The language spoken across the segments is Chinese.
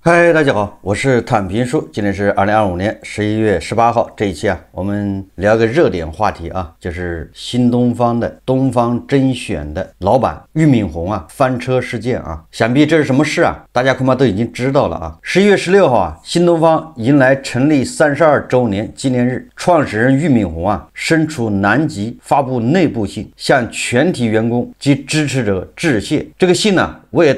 嗨，大家好，我是坦平叔。今天是2025年11月18号，这一期我们聊个热点话题就是新东方的东方甄选的老板俞敏洪翻车事件想必这是什麼事大家恐怕都已經知道了11月16號新東方迎來成立32周年紀念日，創始人俞敏洪身處南極發布內部信，向全體員工及支持者致謝。這個信我也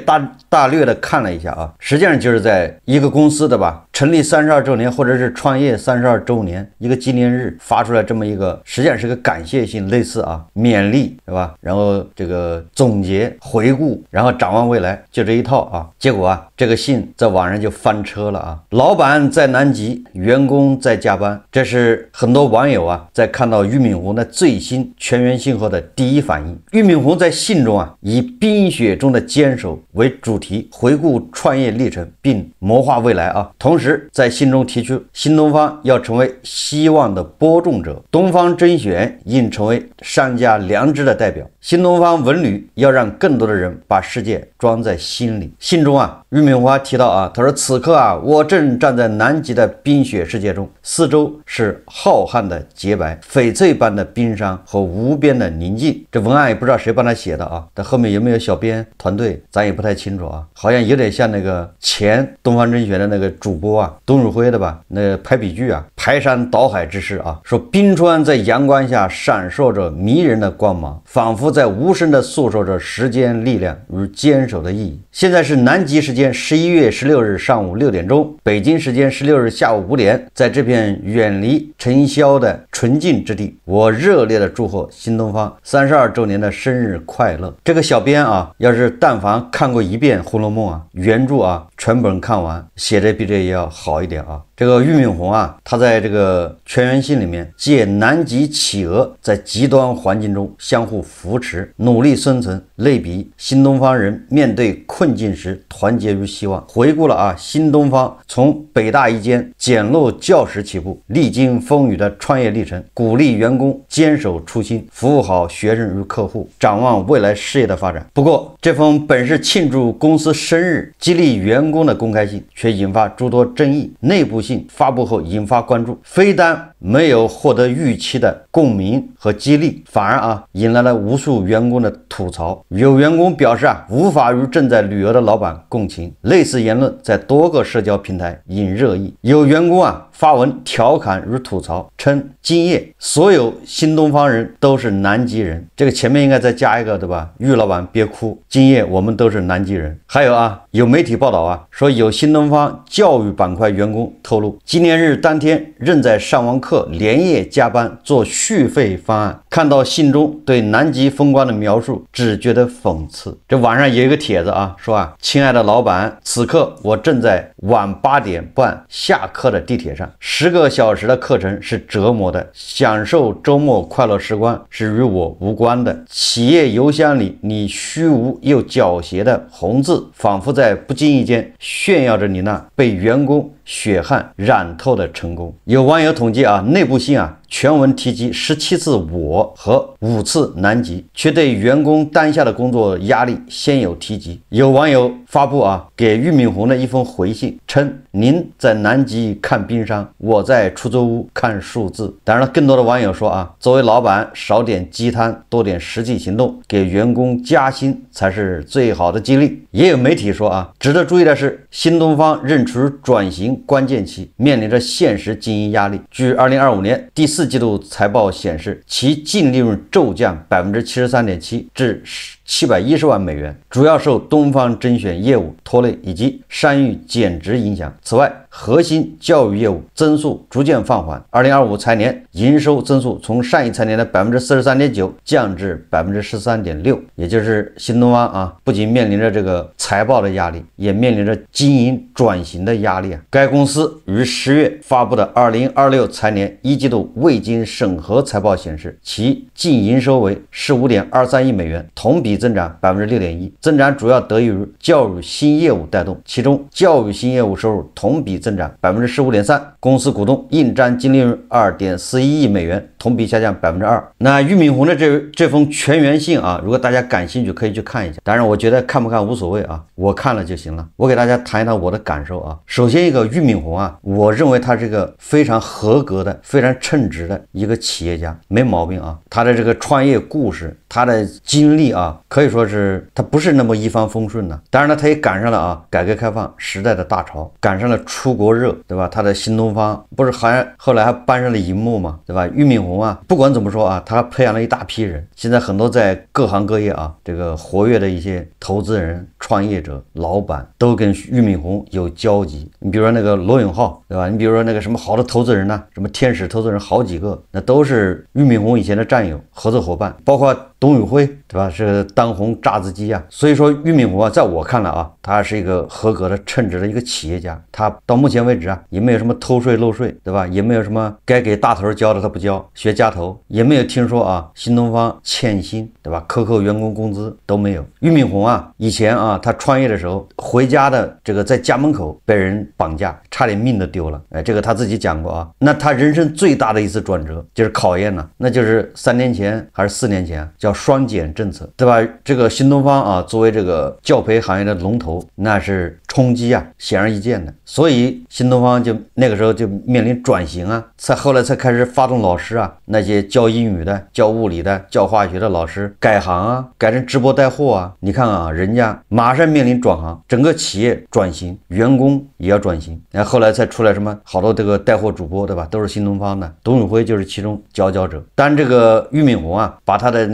大略的看了一下實際上就是在一個公司的成立32周年或者是創業32周年一個紀念日發出來這麼一個，實際上是個感謝信，類似勉勵，對吧？然後這個總結回顧，然後展望未來，就這一套結果這個信在網上就翻車了老闆在南極，員工在加班，這是很多網友在看到俞敏洪的最新全員信後的第一反應。俞敏洪在信中以冰雪中的堅守為主題，回顧創業歷程並謀劃未來同時在信中提出新東方要成為希望的播種者，東方甄選應成為商家良知的代表，新東方文旅要讓更多的人把世界裝在心裡。信中俞敏洪提到他說此刻我正站在南極的冰雪世界中，四周是浩瀚的潔白，翡翠般的冰山和無邊的寧靜。這文案也不知道誰幫他寫的但後面有沒有小編團隊咱也不太清楚好像有點像那個前東方甄選的那個主播董宇輝的吧，那個拍比劇排山倒海之勢說冰川在陽光下閃爍着迷人的光芒，仿佛在無聲地訴說着時間力量與堅守的意義。現在是南極時間11月16日上午6點鐘，北京時間16日下午5點，在這片遠離塵囂的純淨之地，我熱烈的祝賀新東方32周年的生日快樂。這個小編要是但凡看過一遍《紅樓夢》原著全本看完，寫的比這也要好一點這個俞敏洪他在這個全員信裡面借南極企鵝在極端環境中相互扶持，努力生存，類比新東方人面對困境時團結與希望，回顧了新東方從北大一間簡陋教室起步，歷經風雨的創業歷程，鼓勵員工堅守初心，服務好學生與客戶，展望未來事業的發展。不過這封本是慶祝公司生日，激勵員工的公開信卻引發諸多爭議，內部信發布後引發關注，非但沒有獲得預期的共鳴和激勵，反而引來了無數員工的吐槽。有員工表示無法與正在旅遊的老闆共情，類似言論在多個社交平台引熱議。有員工發文調侃與吐槽，稱今夜所有新東方人都是南極人，這個前面應該再加一個對吧？俞老闆別哭，今夜我們都是南極人。還有有媒體報道說有新東方教育板塊員工透露，紀念日當天仍在上完課，連夜加班做續費方案，看到信中對南極風光的描述，只覺得諷刺。這網上有一個帖子說親愛的老闆，此刻我正在晚8點半下課的地鐵上，10個小時的課程是折磨的，享受周末快樂時光是與我無關的。企業郵箱裡你虛無又狡黠的紅字，仿佛在不經意間炫耀着你那被員工血汗染透的成功。有網友統計內部信全文提及17次我和5次南極，卻對員工當下的工作壓力鮮有提及。有網友發布給俞敏洪的一封回信，稱您在南極看冰山，我在出租屋看數字。當然了，更多的網友說作為老闆，少點雞湯，多點實際行動，給員工加薪才是最好的激勵。也有媒體說值得注意的是，新東方仍處於轉型關鍵期，面臨着現實經營壓力。據2025年第4季度財報顯示，其淨利潤驟降73.7%至710萬美元，主要受東方甄選業務拖累以及商譽減值影響。此外，核心教育業務增速逐漸放緩，2025財年營收增速從上一財年的43.9%降至13.6%，也就是新東方不僅面臨着這個財報的壓力，也面臨着經營轉型的壓力。該公司於10月發布的2026財年1季度未經審核財報顯示，其淨營收為15.23億美元，同比增長6.1%，增長主要得益於教育新業務帶動，其中教育新業務收入同比增長15.3%，公司股東應占淨利潤2.41億美元，同比下降2%。那俞敏洪的这封全员信啊，如果大家感兴趣，可以去看一下。当然，我觉得看不看无所謂啊，我看了就行了。我给大家谈一谈我的感受啊。首先，一个俞敏洪啊，我认为他是个非常合格的、非常称职的一个企业家，没毛病啊。他的這個創業故事，他的經歷啊，可以說是他不是那麼一帆風順的。當然了，他也趕上了啊改革開放時代的大潮，趕上了出國熱，對吧？他的新東方不是還後來還搬上了熒幕嘛，對吧？俞敏洪啊，不管怎麼說啊，他培養了一大批人，現在很多在各行各業啊，這個活躍的一些投資人、創業者、老闆都跟俞敏洪有交集。你比如說那個羅永浩，對吧？你比如說那個什麼好的投資人呢，什麼天使投資人好幾個，那都是俞敏洪以前的戰友、合作夥伴，包括董宇輝，對吧？是當紅炸子雞啊。所以說俞敏洪啊，在我看來啊，他是一個合格的、稱職的一個企業家。他到目前為止啊，也沒有什麼偷稅漏稅，對吧？也沒有什麼該給大頭交的他不交，學家頭，也沒有聽說啊新東方欠薪，對吧？扣員工工資都沒有。俞敏洪啊，以前啊他創業的時候，回家的這個在家門口被人綁架，差點命都丟了。哎，這個他自己講過啊。那他人生最大的一次轉折就是考驗了，那就是3年前還是4年前，叫雙減政策，對吧？這個新東方啊，作為這個教培行業的龍頭，那是衝擊啊，顯而易見的。所以新東方就那個時候就面臨轉型啊，後來才開始發動老師啊，那些教英語的、教物理的、教化學的老師改行啊，改成直播帶貨啊。你看啊，人家馬上面臨轉行，整個企業轉型，員工也要轉型。然後後來才出來什麼好多這個帶貨主播，對吧？都是新東方的，董宇輝就是其中佼佼者。但這個俞敏洪啊，把他的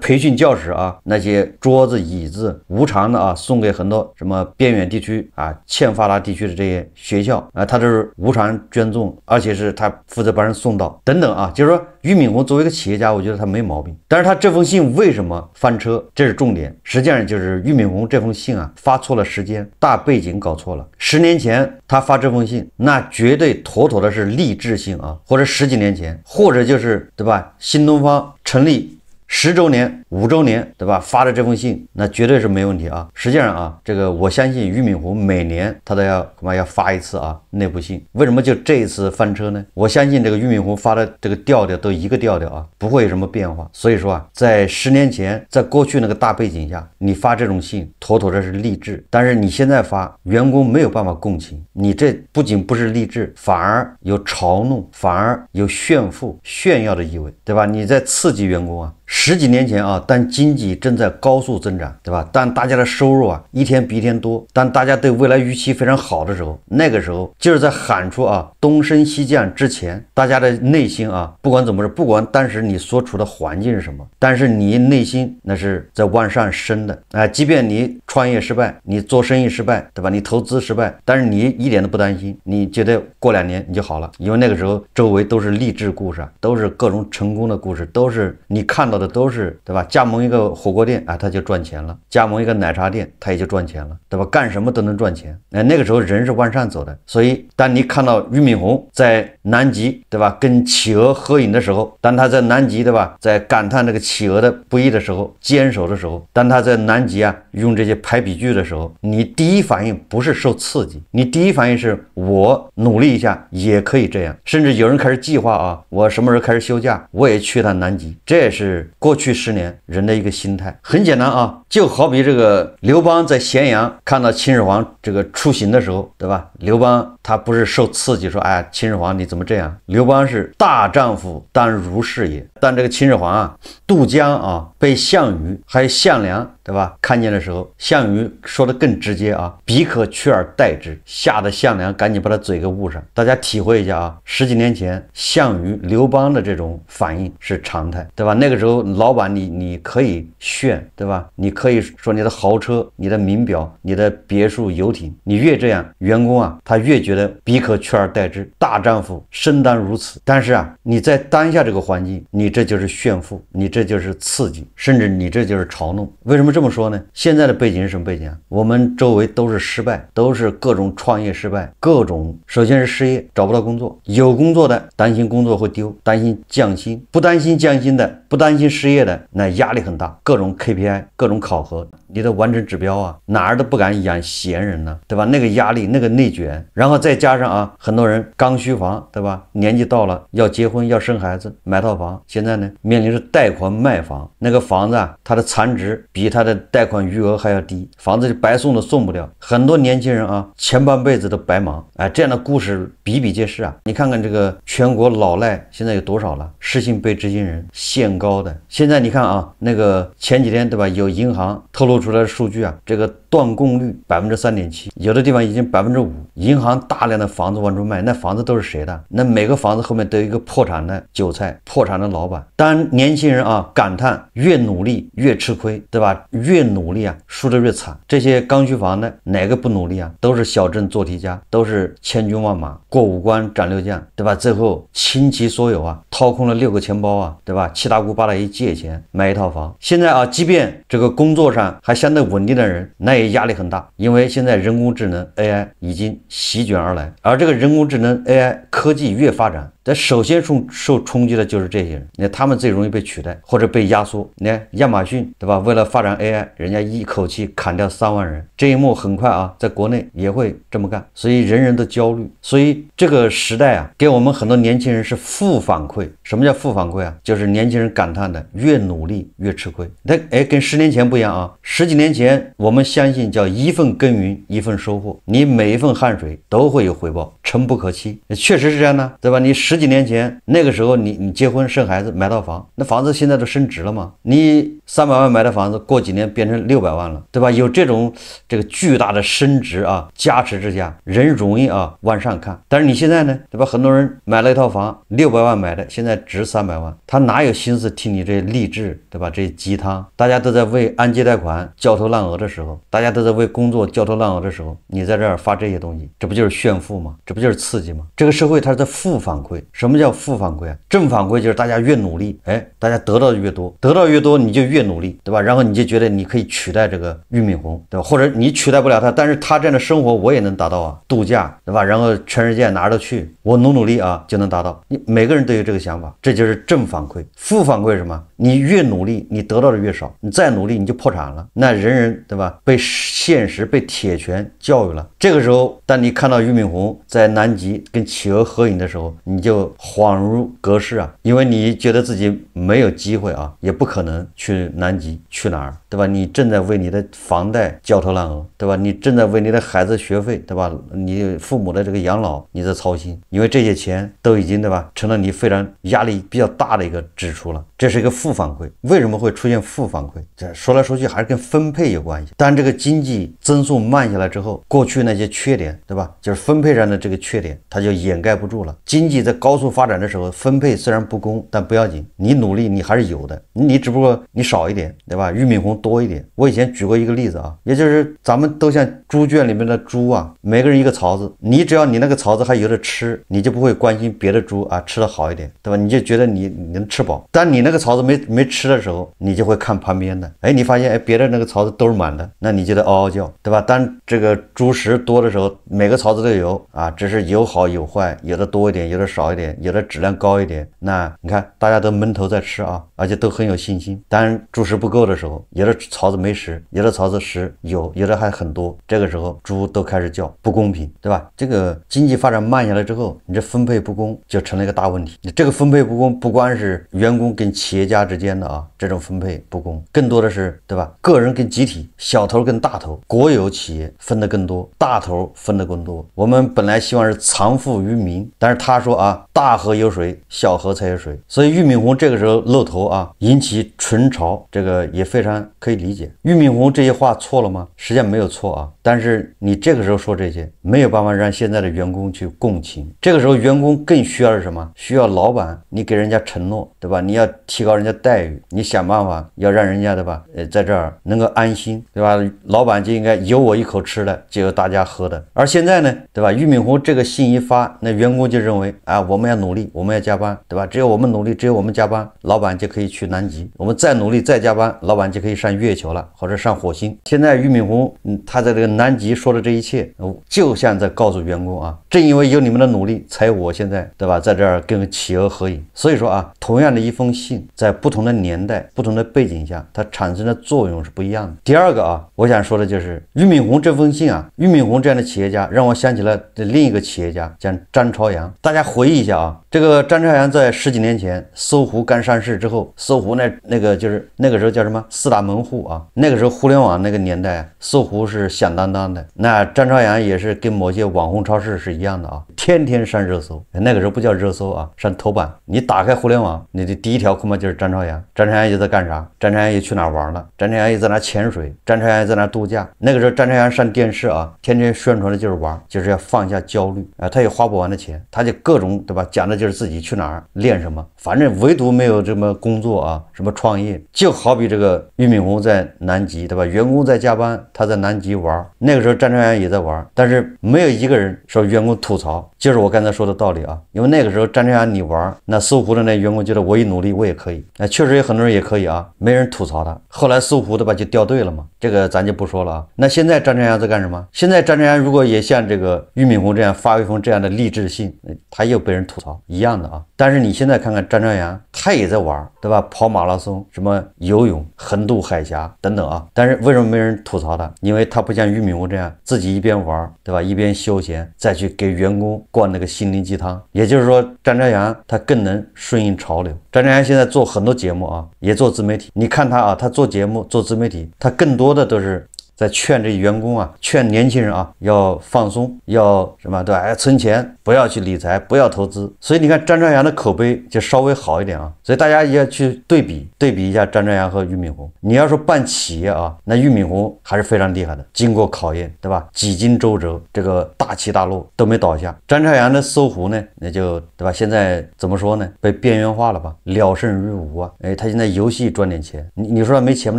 培訓教室啊，那些桌子椅子無償的啊，送給很多什麼邊遠地區啊、欠發達地區的這些學校啊，他都是無償捐贈，而且是他負責幫人送到等等啊。就是說俞敏洪作為一個企業家，我覺得他沒毛病。但是他這封信為什麼翻車，這是重點。實際上就是俞敏洪這封信啊，發錯了時間，大背景搞錯了。10年前他發這封信，那絕對妥妥的是勵志信啊，或者10幾年前，或者就是對吧？新東方成立10週年、5週年，對吧？發的這封信，那絕對是沒問題啊。實際上啊，這個我相信俞敏洪每年他都要發一次啊內部信。為什麼就這一次翻車呢？我相信這個俞敏洪發的這個調調都一個調調啊，不會有什麼變化。所以說啊，在10年前，在過去那個大背景下，你發這種信，妥妥的是勵志。但是你現在發，員工沒有辦法共情，你這不僅不是勵志，反而有嘲弄，反而有炫富、炫耀的意味，對吧？你在刺激員工啊。10幾年前啊，當經濟正在高速增長，對吧？當大家的收入啊一天比一天多，當大家對未來預期非常好的時候，那個時候就是在喊出啊東升西降之前，大家的內心啊，不管怎麼說，不管當時你所處的環境是什麼，但是你內心那是在往上升的啊。即便你創業失敗，你做生意失敗，對吧？你投資失敗，但是你一點都不擔心，你覺得過2年你就好了，因為那個時候周圍都是勵志故事啊，都是各種成功的故事，都是你看到的都是，對吧？加盟一個火鍋店啊，他就賺錢了；加盟一個奶茶店，他也就賺錢了，對吧？幹什麼都能賺錢。那個時候人是往上走的，所以當你看到俞敏洪在南極，對吧？跟企鵝合影的時候，當他在南極，對吧？在感嘆這個企鵝的不易的時候，堅守的時候，當他在南極啊用這些排比句的時候，你第一反應不是受刺激，你第一反應是我努力一下也可以這樣，甚至有人開始計劃啊，我什麼時候開始休假，我也去趟南極。這也是過去10年人的一個心態。很簡單啊，就好比這個劉邦在咸陽看到秦始皇這個出行的時候，對吧？劉邦他不是受刺激說，哎，秦始皇你怎麼這樣？劉邦是大丈夫當如是也。當這個秦始皇啊渡江啊被項羽還有項梁，對吧？看見的時候，項羽說的更直接啊，彼可取而代之，嚇得項梁趕緊把他嘴給捂上。大家體會一下啊，10幾年前項羽、劉邦的這種反應是常態，對吧？那個時候老闆你可以炫，對吧？你可以說你的豪車、你的名表、你的別墅、遊艇，你越這樣，員工啊他越覺得彼可取而代之，大丈夫生當如此。但是啊，你在當下這個環境，你這就是炫富，你這就是刺激，甚至你這就是嘲弄。為什麼這麼說呢？現在的背景是什麼背景啊？我們周圍都是失敗，都是各種創業失敗，各種首先是失業，找不到工作，有工作的擔心工作會丟，擔心降薪，不擔心降薪的，不擔心失業的，那壓力很大，各種 KPI，各種考核，你的完成指標啊，哪兒都不敢养闲人呢，对吧？那个压力，那个内卷，然后再加上啊，很多人刚需房，对吧？年纪到了要结婚要生孩子，买套房，现在呢面临着贷款卖房，那个房子啊，它的残值比它的贷款余額還要低，房子就白送都送不了，很多年輕人啊，前半輩子都白忙，哎，這樣的故事比比皆是啊。你看看這個全國老賴現在有多少了？失信被執行人限高的，現在你看啊，那個前幾天對吧，有銀行透露出來的數據啊，這個斷供率3.7%，有的地方已經5%，銀行大量的房子往出賣，那房子都是誰的？那每個房子後面都有一個破產的韭菜，破產的老闆。當然年輕人啊感嘆越努力越吃虧，對吧？越努力啊輸得越慘。這些剛需房的哪個不努力啊？都是小鎮做題家，都是千軍萬馬過五關斬六將，對吧？最後傾其所有啊，掏空了6個錢包啊，對吧？七大姑八大姨借錢買一套房。現在啊，即便這個工作上還相對穩定的人，那也壓力很大，因為現在人工智能 AI 已經席捲而來，而這個人工智能 AI 科技越發展，但首先受衝擊的就是這些人，那他們最容易被取代或者被壓縮。你看亞馬遜，對吧？為了發展 AI，人家一口氣砍掉3萬人，這一幕很快啊，在國內也會這麼幹，所以人人都焦慮。所以這個時代啊，給我們很多年輕人是負反饋。什麼叫負反饋啊？就是年輕人感嘆的越努力越吃虧。那跟10年前不一樣啊，10幾年前我們相信叫一份耕耘一份收穫，你每一份汗水都會有回報，誠不可欺。確實是這樣的，對吧？你10幾年前那個時候你結婚生孩子買到房，那房子現在都升值了嗎？你300萬買的房子過幾年變成600萬了，對吧？有這種這個巨大的升值啊加持之下，人容易啊往上看。但是你現在呢，對吧？很多人買了一套房600萬買的，現在值300萬，他哪有心思聽你這些勵志，對吧？這些雞湯，大家都在為按揭貸款焦頭爛額的時候，大家都在為工作焦頭爛額的時候，你在這兒發這些東西，這不就是炫富嗎？這不就是刺激嗎？這個社會它是在負反饋。什麼叫負反饋啊？正反饋就是大家越努力，哎，大家得到的越多，得到越多你就越努力，對吧？然後你就覺得你可以取代這個俞敏洪，對吧？或者你取代不了他，但是他這樣的生活我也能達到啊，度假，對吧？然後全世界哪兒都去，我努力啊就能達到。你每個人都有這個想法，這就是正反饋。負反饋是什麼？你越努力你得到的越少，你再努力你就破產了。那人對吧？被現實被鐵拳教育了。這個時候當你看到俞敏洪在南極跟企鵝合影的時候，你就恍如隔世啊，因為你覺得自己沒有機會啊，也不可能去南極，去哪兒，對吧？你正在為你的房貸焦頭爛額，對吧？你正在為你的孩子學費，對吧？你父母的這個養老你在操心，因為這些錢都已經對吧成了你非常壓力比較大的一個支出了，這是一個負反饋。為什麼會出現負反饋？這說來說去還是跟分配有關係。當這個經濟增速慢下來之後，過去那些缺點，對吧？就是分配上的這個缺點，它就掩蓋不住了。經濟在高速發展的時候，分配雖然不公，但不要緊，你努力你還是有的，你只不過你少一點，對吧？俞敏洪多一點。我以前舉過一個例子啊，也就是咱們都像豬圈裡面的豬啊，每個人一個槽子，你只要你那個槽子還有得吃，你就不會關心別的豬啊吃得好一點，對吧？你就覺得你能吃飽。當你那個槽子沒吃的時候，你就會看旁邊的，哎，你發現哎別的那個槽子都是滿的，那你就得嗷嗷叫，對吧？當這個豬食多的時候，每個槽子都有啊，只是有好有壞，有的多一點，有的少一點，有的質量高一點。那你看大家都悶頭在吃啊，而且都很有信心。當豬食不夠的時候，有的槽子沒食，有的槽子食有的還很多，這個時候豬都開始叫，不公平，對吧？這個經濟發展慢下來之後，你這分配不公就成了一個大問題。你這個分配不公不光是員工跟企業家之間的啊，這種分配不公，更多的是，對吧？個人跟集體，小頭跟大頭，國有企業分得更多，大頭分得更多。我們本來希望是藏富於民，但是他說啊，大河有水，小河才有水。所以俞敏洪這個時候露頭啊，引起群嘲，這個也非常可以理解。俞敏洪這些話錯了嗎？實際上沒有錯啊，但是你這個時候說這些，沒有辦法讓現在的員工去共情。這個時候員工更需要的是什麼？需要老闆你給人家承諾，對吧？你要提高人家待遇，你想辦法要讓人家，對吧？在這兒能夠安心，對吧？老闆就應該有我一口吃的，就有大家喝的。而現在呢，對吧？俞敏洪這個信一發，那員工就認為啊，我們要努力，我們要加班，對吧？只有我們努力，只有我們加班，老闆就可以可以去南極，我們再努力再加班，老板就可以上月球了，或者上火星。现在俞敏洪，他在这个南极说的这一切，就像在告诉员工啊，正因为有你們的努力，才有我現在，對吧，在這兒跟企鵝合影。所以說啊，同樣的一封信，在不同的年代、不同的背景下，它產生的作用是不一樣的。第二個啊，我想說的就是俞敏洪這封信啊，俞敏洪這樣的企業家，讓我想起了另一個企業家，叫張朝陽。大家回憶一下啊，這個張朝陽在10幾年前搜狐剛上市之後，搜狐那個就是那個時候叫什麼4大門戶啊，那個時候互聯網那個年代，搜狐是響當當的。那張朝陽也是跟某些網紅超市是一樣的啊，天天上熱搜。那個時候不叫熱搜啊，上頭版。你打開互聯網，你的第一條恐怕就是張朝陽。張朝陽又在幹啥？張朝陽又去哪玩了？張朝陽又在哪潛水？張朝陽又在哪度假？那個時候張朝陽上電視啊，天天宣傳的就是玩，就是要放下焦慮啊。他也花不完的錢，他就各種對吧，講的就是自己去哪兒練什麼，反正唯獨沒有這麼工作啊，什麼創業。就好比這個俞敏洪在南極對吧，員工在加班，他在南極玩，那個時候張朝陽也在玩，但是沒有一個人說員工吐槽，就是我剛才說的道理啊。因為那個時候張朝陽你玩，那搜狐的那員工覺得我一努力我也可以，確實有很多人也可以啊，沒人吐槽他。後來搜狐對吧就掉隊了嘛，這個咱就不說了啊。那現在張朝陽在幹什麼？現在張朝陽如果也像這個俞敏洪這樣發一封這樣的勵志信，他又被人吐槽一樣的啊。但是你現在看看張朝陽，他也在玩對吧，跑馬拉松，什麼游泳，橫渡海峽等等啊。但是為什麼沒人吐槽他？因為他不像俞敏洪這樣自己一邊玩對吧，一邊休閒，再去給員工灌那個心靈雞湯。也就是說張朝陽他更能順應潮流。張朝陽現在做很多節目啊，也做自媒體，你看他啊，他做節目做自媒體，他更多的都是在勸這員工啊，勸年輕人啊，要放鬆，要什麼對吧？存錢，不要去理財，不要投資。所以你看張朝陽的口碑就稍微好一點啊。所以大家也要去對比一下張朝陽和俞敏洪。你要說辦企業啊，那俞敏洪還是非常厲害的，經過考驗，對吧？幾經周折，這個大起大落都沒倒下。張朝陽的搜狐呢，那就對吧？現在怎麼說呢？被邊緣化了吧？聊勝於無啊！哎，他現在遊戲賺點錢，你說他沒錢嗎？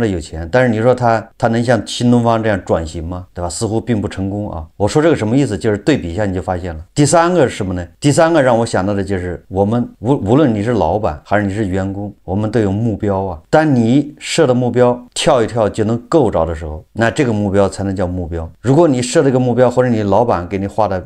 他有錢，但是你說他能像新東方這樣轉型嗎？對吧？似乎並不成功啊。我說這個什麼意思？就是對比一下你就發現了。第三個是什麼呢？第三個讓我想到的就是我們無論你是老闆還是你是員工，我們都有目標啊。當你設的目標跳一跳就能夠着的時候，那這個目標才能叫目標。如果你設了一個目標，或者你老闆給你畫的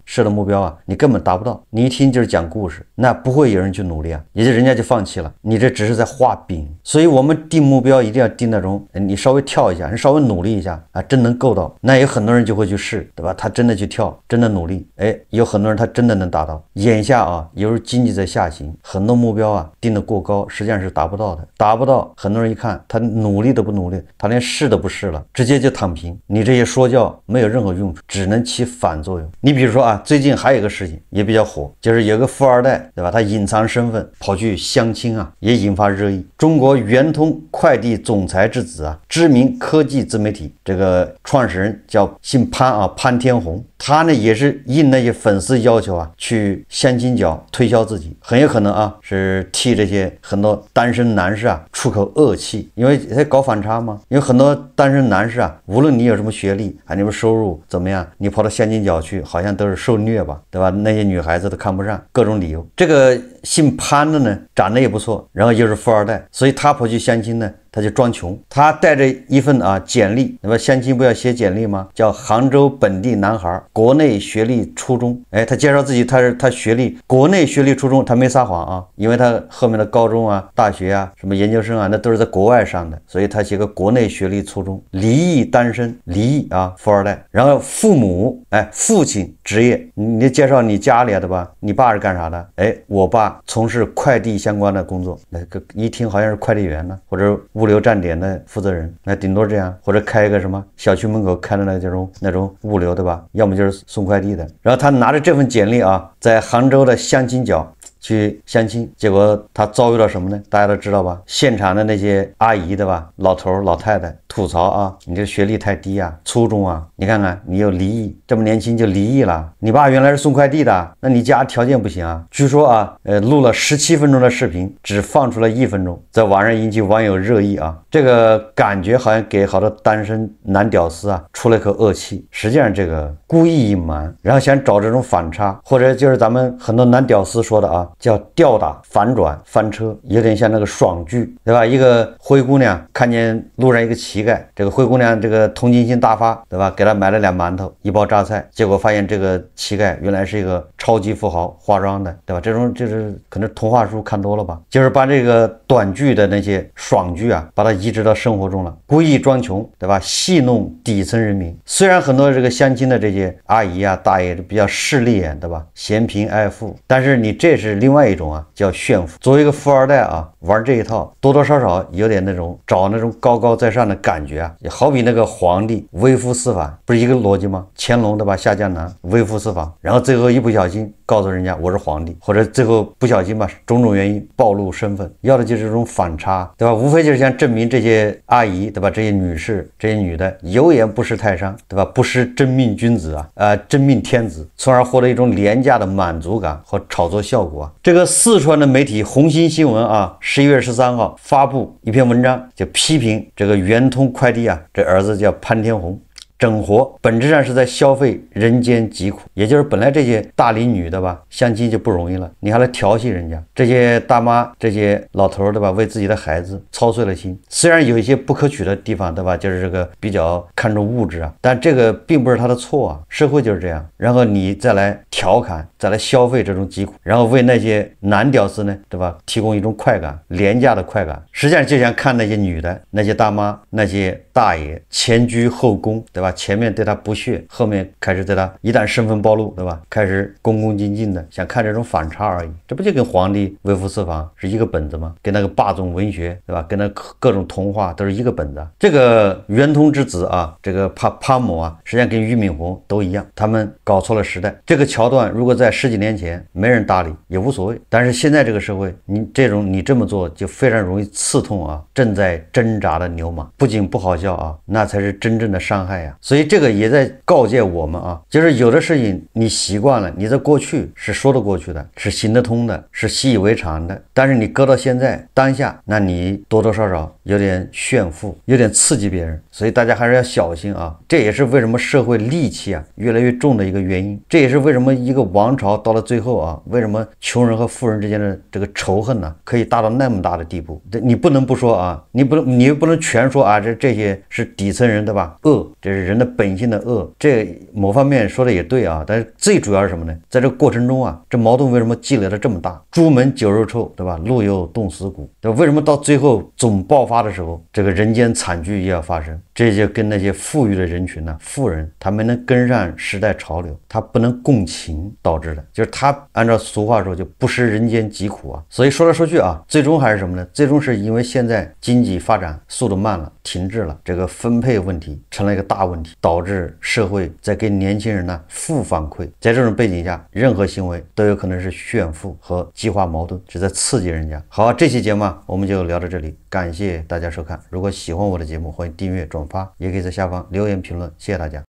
設的目標啊，你根本達不到，你一聽就是講故事，那不會有人去努力啊，也就人家就放棄了。你這只是在畫餅。所以我們定目標一定要定那種你稍微跳一下，你稍微努力一下啊，真能夠到，那有很多人就會去試，對吧？他真的去跳，真的努力，哎，有很多人他真的能達到。眼下啊，有時候經濟在下行，很多目標啊定得過高，實際上是達不到的。達不到，很多人一看他努力都不努力，他連試都不試了，直接就躺平。你這些說教沒有任何用處，只能起反作用。你比如說啊，最近還有一個事情也比較火，就是有個富二代，對吧？他隱藏身份跑去相親啊，也引發熱議。中國圓通快遞總裁之子啊，知名科技自媒體這個創始人叫姓潘啊，潘天紅。他呢也是應那些粉絲要求啊，去相親角推銷自己，很有可能啊是替這些很多單身男士啊出口惡氣，因為在搞反差嘛。因為很多單身男士啊，無論你有什麼學歷，還你們收入怎麼樣，你跑到相親角去，好像都是受虐吧，對吧？那些女孩子都看不上，各種理由。這個姓潘的呢，長得也不錯，然後又是富二代，所以他跑去相親呢，他就裝窮，他帶着一份啊簡歷，那麼相親不要寫簡歷嗎？叫杭州本地男孩，國內學歷初中。哎，他介紹自己，他學歷國內學歷初中，他沒撒謊啊，因為他後面的高中啊、大學啊、什麼研究生啊，那都是在國外上的，所以他寫個國內學歷初中，離異單身，離異啊，富二代。然後父母，哎，父親職業，你介紹你家裡的吧？你爸是幹啥的？哎，我爸從事快遞相關的工作，那個一聽好像是快遞員呢，或者物流站點的負責人，那頂多這樣，或者開一個什麼小區門口開的那種物流，對吧？要麼就是送快遞的。然後他拿着這份簡歷啊，在杭州的相親角去相親，結果他遭遇了什麼呢？大家都知道吧？現場的那些阿姨，對吧？老頭老太太吐槽啊，你這學歷太低啊，初中啊，你看看你又離異，這麼年輕就離異了，你爸原來是送快遞的，那你家條件不行啊。據說啊，錄了17分鐘的視頻，只放出了1分鐘，在網上引起網友熱議啊。這個感覺好像給好多單身男屌絲啊出了一口惡氣，實際上這個故意隱瞞，然後想找這種反差，或者就是咱們很多男屌絲說的啊，叫吊打、反轉、翻車，有點像那個爽劇，对吧？一個灰姑娘看見路上一個乞丐，這個灰姑娘這個同情心大發，對吧？給他買了2饅頭1包榨菜，結果發現這個乞丐原來是一個超級富豪，化妝的，對吧？這種就是可能童話書看多了吧，就是把這個短劇的那些爽劇啊，把它移植到生活中了，故意裝窮，對吧？戲弄底層人民。雖然很多這個相親的這些阿姨啊、大爺比較勢利眼，對吧？嫌贫愛富，但是你這是另外一種啊，叫炫富。作為一個富二代啊，玩這一套多多少少有點那種找那種高高在上的感覺啊，也好比那個皇帝微服私訪，不是一個邏輯嗎？乾隆，对吧？下江南微服私訪，然後最後一不小心告訴人家我是皇帝，或者最後不小心吧，种种原因暴露身份，要的就是这種反差，对吧？无非就是想證明這些阿姨，對吧？這些女士，這些女的有眼不識泰山，對吧？不識真命君子啊，真命天子，從而獲得一種廉價的滿足感和炒作效果啊。這個四川的媒體紅星新聞啊，11月13號發布一篇文章，就批評這個圓通快遞啊，這兒子叫潘天紅。整活本質上是在消費人間疾苦，也就是本來這些大齡女的吧，相親就不容易了，你還來調戲人家，這些大媽、這些老頭，對吧？為自己的孩子操碎了心。雖然有一些不可取的地方，對吧？就是這個比較看重物質啊，但這個並不是他的錯啊，社會就是這樣。然後你再來調侃，再來消費這種疾苦，然後為那些男屌絲呢，對吧？提供一種快感，廉價的快感。實際上就想看那些女的、那些大媽、那些大爺前居後恭，對吧？前面對他不屑，後面開始對他一旦身份暴露，對吧？開始恭恭敬敬的，想看這種反差而已。這不就跟皇帝微服私訪是一個本子嗎？跟那個霸總文學，對吧？跟那各種童話都是一個本子。這個圓通之子啊，這個潘某啊，實際上跟俞敏洪都一樣，他們搞錯了時代。這個橋段如果在10幾年前沒人搭理也無所謂，但是現在這個社會，你這麼做就非常容易刺痛啊正在掙扎的牛馬，不僅不好笑啊，那才是真正的傷害呀。所以這個也在告誡我們啊，就是有的事情你習慣了，你在過去是說得過去的，是行得通的，是習以為常的，但是你擱到現在當下，那你多多少少有點炫富，有點刺激別人，所以大家還是要小心啊。這也是為什麼社會戾氣啊越來越重的一個原因，這也是為什麼一個王朝到了最後啊，為什麼窮人和富人之間的這個仇恨呢，可以大到那麼大的地步。你不能不說啊，你不能全說啊，這些是底層人，对吧？惡，這是人的本性的惡，這某方面說的也對啊，但是最主要是什麼呢？在這個過程中啊，這矛盾為什麼積累了這麼大？朱門酒肉臭，對吧？路有凍死骨，對吧？為什麼到最後總爆發的時候，這個人間慘劇也要發生？這就跟那些富裕的人群呢，富人他沒能跟上時代潮流，他不能共情導致的，就是他按照俗話說就不識人間疾苦啊。所以說來說去啊，最終還是什麼呢？最終是因為現在經濟發展速度慢了，停滯了，這個分配問題成了一個大問題，導致社會在給年輕人呢負反饋。在這種背景下，任何行為都有可能是炫富和激化矛盾，是在刺激人家。好，這期節目我們就聊到這裡，感謝大家收看。如果喜歡我的節目，歡迎訂閱轉發，也可以在下方留言評論，謝謝大家。